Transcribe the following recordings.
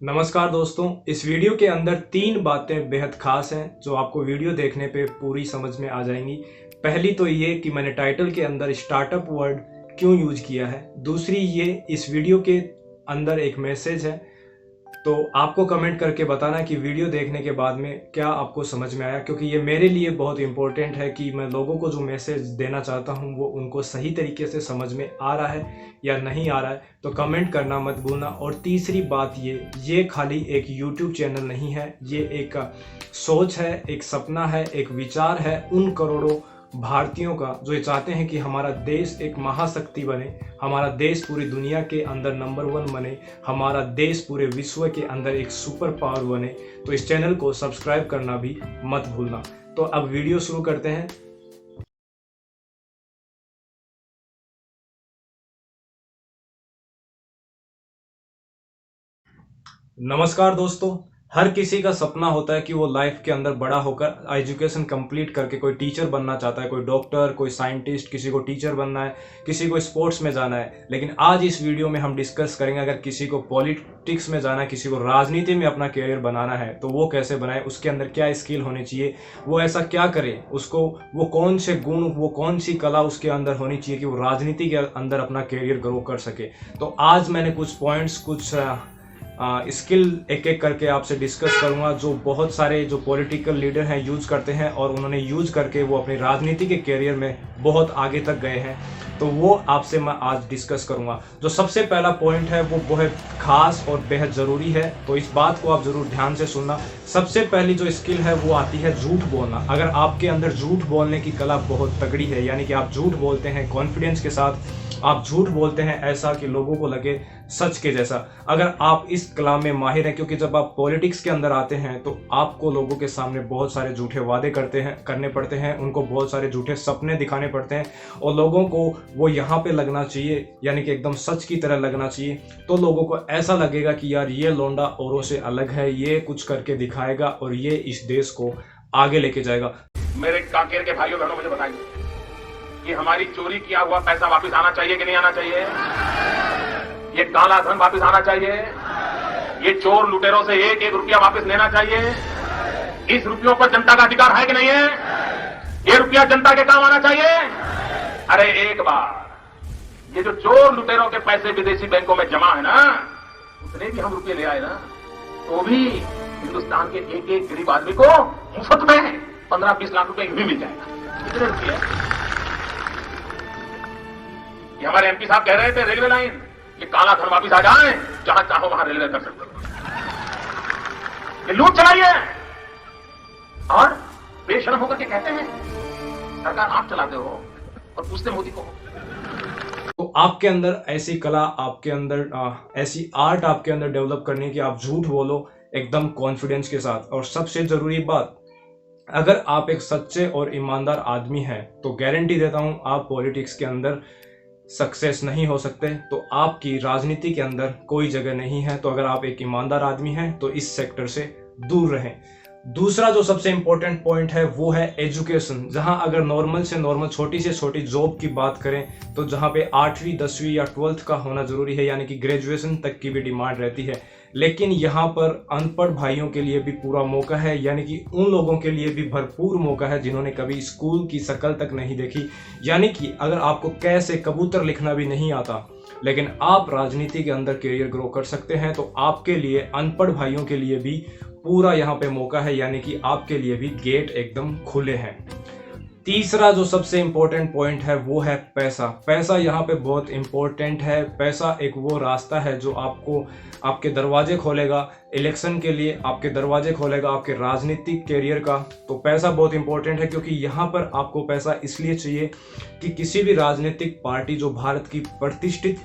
नमस्कार दोस्तों, इस वीडियो के अंदर 3 बातें बेहद खास हैं जो आपको वीडियो देखने पे पूरी समझ में आ जाएंगी। पहली तो ये कि मैंने टाइटल के अंदर स्टार्टअप वर्ड क्यों यूज किया है। दूसरी ये इस वीडियो के अंदर एक मैसेज है, तो आपको कमेंट करके बताना कि वीडियो देखने के बाद में क्या आपको समझ में आया, क्योंकि ये मेरे लिए बहुत इंपॉर्टेंट है कि मैं लोगों को जो मैसेज देना चाहता हूँ वो उनको सही तरीके से समझ में आ रहा है या नहीं आ रहा है। तो कमेंट करना मत भूलना। और तीसरी बात ये खाली एक यूट्यूब चैनल नहीं है, ये एक सोच है, एक सपना है, एक विचार है उन करोड़ों भारतीयों का जो ये चाहते हैं कि हमारा देश एक महाशक्ति बने, हमारा देश पूरी दुनिया के अंदर नंबर 1 बने, हमारा देश पूरे विश्व के अंदर एक सुपर पावर बने। तो इस चैनल को सब्सक्राइब करना भी मत भूलना। तो अब वीडियो शुरू करते हैं। नमस्कार दोस्तों, हर किसी का सपना होता है कि वो लाइफ के अंदर बड़ा होकर एजुकेशन कंप्लीट करके कोई टीचर बनना चाहता है, कोई डॉक्टर, कोई साइंटिस्ट, किसी को टीचर बनना है, किसी को स्पोर्ट्स में जाना है। लेकिन आज इस वीडियो में हम डिस्कस करेंगे अगर किसी को पॉलिटिक्स में जाना है, किसी को राजनीति में अपना करियर बनाना है तो वो कैसे बनाए, उसके अंदर क्या स्किल होनी चाहिए, वो ऐसा क्या करे, उसको वो कौन से गुण, वो कौन सी कला उसके अंदर होनी चाहिए कि वो राजनीति के अंदर अपना करियर ग्रो कर सके। तो आज मैंने कुछ पॉइंट्स, कुछ स्किल एक एक करके आपसे डिस्कस करूंगा जो बहुत सारे जो पॉलिटिकल लीडर हैं यूज करते हैं और उन्होंने यूज करके वो अपनी राजनीति के करियर में बहुत आगे तक गए हैं। तो वो आपसे मैं आज डिस्कस करूंगा। जो सबसे पहला पॉइंट है वो बहुत खास और बेहद ज़रूरी है, तो इस बात को आप ज़रूर ध्यान से सुनना। सबसे पहली जो स्किल है वो आती है झूठ बोलना। अगर आपके अंदर झूठ बोलने की कला बहुत तगड़ी है, यानी कि आप झूठ बोलते हैं कॉन्फिडेंस के साथ, आप झूठ बोलते हैं ऐसा कि लोगों को लगे सच के जैसा, अगर आप इस कला में माहिर हैं, क्योंकि जब आप पॉलिटिक्स के अंदर आते हैं तो आपको लोगों के सामने बहुत सारे झूठे वादे करने पड़ते हैं, उनको बहुत सारे झूठे सपने दिखाने पड़ते हैं और लोगों को वो यहाँ पे लगना चाहिए, यानी कि एकदम सच की तरह लगना चाहिए। तो लोगों को ऐसा लगेगा कि यार ये लौंडा औरों से अलग है, ये कुछ करके दिखाएगा और ये इस देश को आगे लेके जाएगा। मेरे कांकेर के भाइयों बहनों, मुझे बताइए कि हमारी चोरी किया हुआ पैसा वापस आना चाहिए कि नहीं आना चाहिए? ये काला धन वापस आना चाहिए? ये चोर लुटेरों से एक एक रुपया वापस लेना चाहिए? इस रुपयों पर जनता का अधिकार है कि नहीं है? ये रुपया जनता के काम आना चाहिए? अरे एक बार ये जो चोर लुटेरों के पैसे विदेशी बैंकों में जमा है ना, उतने भी हम रुपये ले आए ना, तो भी हिंदुस्तान के एक एक गरीब आदमी को मुफ्त में 15-20 लाख रुपए भी मिल जाएगा। कितने रुपये? हमारे एमपी साहब कह रहे थे रेलवे लाइन, ये काला धन वापिस आ जाए, जहां चाहो वहां रेलवे कर सकते हो। ये लूट चलाइए और बेशरम होकर के कहते हैं सरकार आप चलाते हो और पूछते मोदी को। तो आपके अंदर ऐसी कला, आपके अंदर ऐसी आर्ट आपके अंदर डेवलप करनी है कि आप झूठ बोलो एकदम कॉन्फिडेंस के साथ। और सबसे जरूरी बात, अगर आप एक सच्चे और ईमानदार आदमी हैं तो गारंटी देता हूं आप पॉलिटिक्स के अंदर सक्सेस नहीं हो सकते, तो आपकी राजनीति के अंदर कोई जगह नहीं है। तो अगर आप एक ईमानदार आदमी हैं तो इस सेक्टर से दूर रहें। दूसरा जो सबसे इंपॉर्टेंट पॉइंट है वो है एजुकेशन। जहां अगर नॉर्मल से नॉर्मल छोटी से छोटी जॉब की बात करें तो जहां पे 8वीं 10वीं या 12th का होना जरूरी है, यानी कि ग्रेजुएशन तक की भी डिमांड रहती है। लेकिन यहाँ पर अनपढ़ भाइयों के लिए भी पूरा मौका है, यानी कि उन लोगों के लिए भी भरपूर मौका है जिन्होंने कभी स्कूल की शक्ल तक नहीं देखी। यानी कि अगर आपको कैसे कबूतर लिखना भी नहीं आता लेकिन आप राजनीति के अंदर करियर ग्रो कर सकते हैं, तो आपके लिए, अनपढ़ भाइयों के लिए भी पूरा यहाँ पे मौका है, यानी कि आपके लिए भी गेट एकदम खुले हैं। तीसरा जो सबसे इंपॉर्टेंट पॉइंट है वो है पैसा। पैसा यहाँ पे बहुत इंपॉर्टेंट है। पैसा एक वो रास्ता है जो आपको आपके दरवाजे खोलेगा इलेक्शन के लिए, आपके दरवाजे खोलेगा आपके राजनीतिक कैरियर का। तो पैसा बहुत इंपॉर्टेंट है, क्योंकि यहाँ पर आपको पैसा इसलिए चाहिए कि किसी भी राजनीतिक पार्टी, जो भारत की प्रतिष्ठित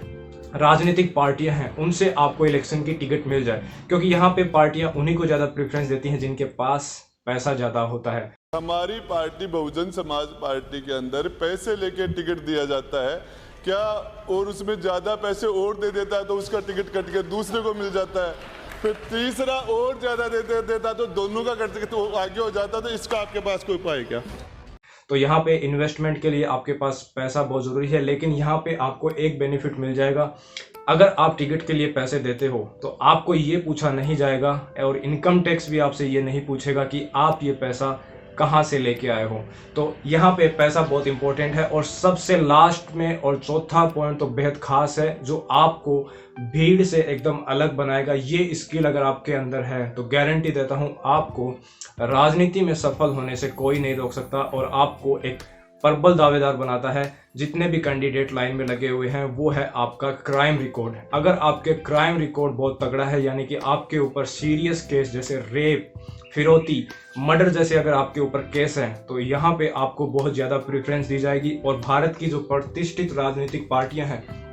राजनीतिक पार्टियां हैं, उनसे आपको इलेक्शन की टिकट मिल जाए, क्योंकि यहाँ पे पार्टियां उन्हीं को ज्यादा प्रेफरेंस देती हैं जिनके पास पैसा ज्यादा होता है। हमारी पार्टी बहुजन समाज पार्टी के अंदर पैसे लेके टिकट दिया जाता है क्या, और उसमें ज्यादा पैसे और दे देता है तो उसका टिकट कट के दूसरे को मिल जाता है, फिर तीसरा और ज्यादा देता तो दोनों का कट के तो आगे हो जाता। तो इसका आपके पास कोई उपाय क्या? तो यहाँ पे इन्वेस्टमेंट के लिए आपके पास पैसा बहुत ज़रूरी है, लेकिन यहाँ पे आपको एक बेनिफिट मिल जाएगा। अगर आप टिकट के लिए पैसे देते हो तो आपको ये पूछा नहीं जाएगा और इनकम टैक्स भी आपसे ये नहीं पूछेगा कि आप ये पैसा कहाँ से लेके आए हो। तो यहाँ पे पैसा बहुत इंपॉर्टेंट है। और सबसे लास्ट में और चौथा पॉइंट तो बेहद खास है, जो आपको भीड़ से एकदम अलग बनाएगा। ये स्किल अगर आपके अंदर है तो गारंटी देता हूँ आपको राजनीति में सफल होने से कोई नहीं रोक सकता और आपको एक प्रबल दावेदार बनाता है। जितने भी कैंडिडेट लाइन में लगे हुए हैं वो है आपका क्राइम रिकॉर्ड। अगर आपके क्राइम रिकॉर्ड बहुत तगड़ा है, यानी कि आपके ऊपर सीरियस केस जैसे रेप, फिरौती, मर्डर जैसे अगर आपके ऊपर केस हैं, तो यहाँ पे आपको बहुत ज़्यादा प्रेफरेंस दी जाएगी। और भारत की जो प्रतिष्ठित राजनीतिक पार्टियां हैं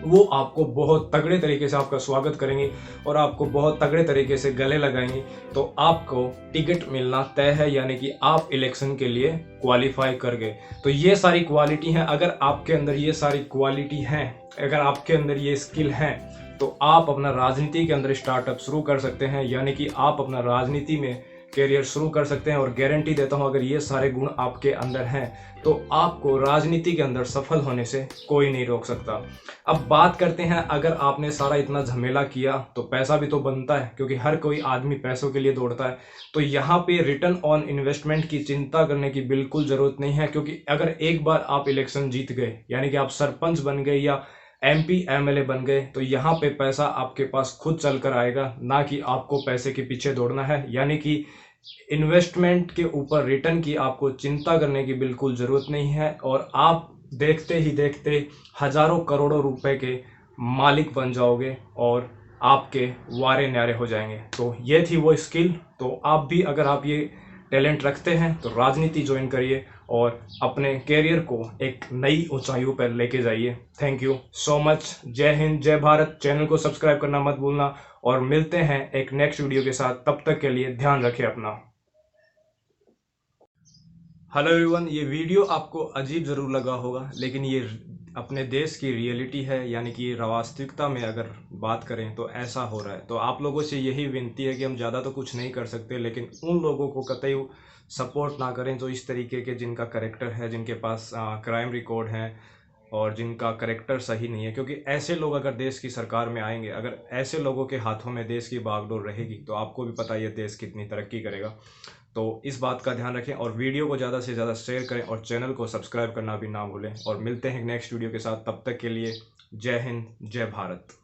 वो आपको बहुत तगड़े तरीके से आपका स्वागत करेंगी और आपको बहुत तगड़े तरीके से गले लगाएंगी। तो आपको टिकट मिलना तय है, यानी कि आप इलेक्शन के लिए क्वालिफाई कर गए। तो ये सारी क्वालिटी हैं। अगर आपके अंदर ये सारी क्वालिटी हैं, अगर आपके अंदर ये स्किल हैं, तो आप अपना राजनीति के अंदर स्टार्टअप शुरू कर सकते हैं, यानी कि आप अपना राजनीति में करियर शुरू कर सकते हैं। और गारंटी देता हूं अगर ये सारे गुण आपके अंदर हैं तो आपको राजनीति के अंदर सफल होने से कोई नहीं रोक सकता। अब बात करते हैं, अगर आपने सारा इतना झमेला किया तो पैसा भी तो बनता है, क्योंकि हर कोई आदमी पैसों के लिए दौड़ता है। तो यहाँ पे रिटर्न ऑन इन्वेस्टमेंट की चिंता करने की बिल्कुल ज़रूरत नहीं है, क्योंकि अगर एक बार आप इलेक्शन जीत गए, यानी कि आप सरपंच बन गए या MP MLA बन गए, तो यहाँ पे पैसा आपके पास खुद चल कर आएगा, ना कि आपको पैसे के पीछे दौड़ना है। यानी कि इन्वेस्टमेंट के ऊपर रिटर्न की आपको चिंता करने की बिल्कुल ज़रूरत नहीं है और आप देखते ही देखते हजारों करोड़ों रुपए के मालिक बन जाओगे और आपके वारे न्यारे हो जाएंगे। तो ये थी वो स्किल। तो आप भी अगर आप ये टैलेंट रखते हैं तो राजनीति ज्वाइन करिए और अपने कैरियर को एक नई ऊंचाइयों पर लेके जाइए। Thank you so much. जय हिंद, जय भारत। चैनल को सब्सक्राइब करना मत भूलना और मिलते हैं एक नेक्स्ट वीडियो के साथ। तब तक के लिए ध्यान रखें अपना। हेलो एवरीवन, ये वीडियो आपको अजीब ज़रूर लगा होगा, लेकिन ये अपने देश की रियलिटी है, यानी कि वास्तविकता में अगर बात करें तो ऐसा हो रहा है। तो आप लोगों से यही विनती है कि हम ज़्यादा तो कुछ नहीं कर सकते, लेकिन उन लोगों को कतई सपोर्ट ना करें जो इस तरीके के, जिनका करेक्टर है, जिनके पास क्राइम रिकॉर्ड है और जिनका करेक्टर सही नहीं है। क्योंकि ऐसे लोग अगर देश की सरकार में आएंगे, अगर ऐसे लोगों के हाथों में देश की बागडोर रहेगी, तो आपको भी पता है ये देश कितनी तरक्की करेगा। तो इस बात का ध्यान रखें और वीडियो को ज़्यादा से ज़्यादा शेयर करें और चैनल को सब्सक्राइब करना भी ना भूलें। और मिलते हैं नेक्स्ट वीडियो के साथ। तब तक के लिए जय हिंद, जय भारत।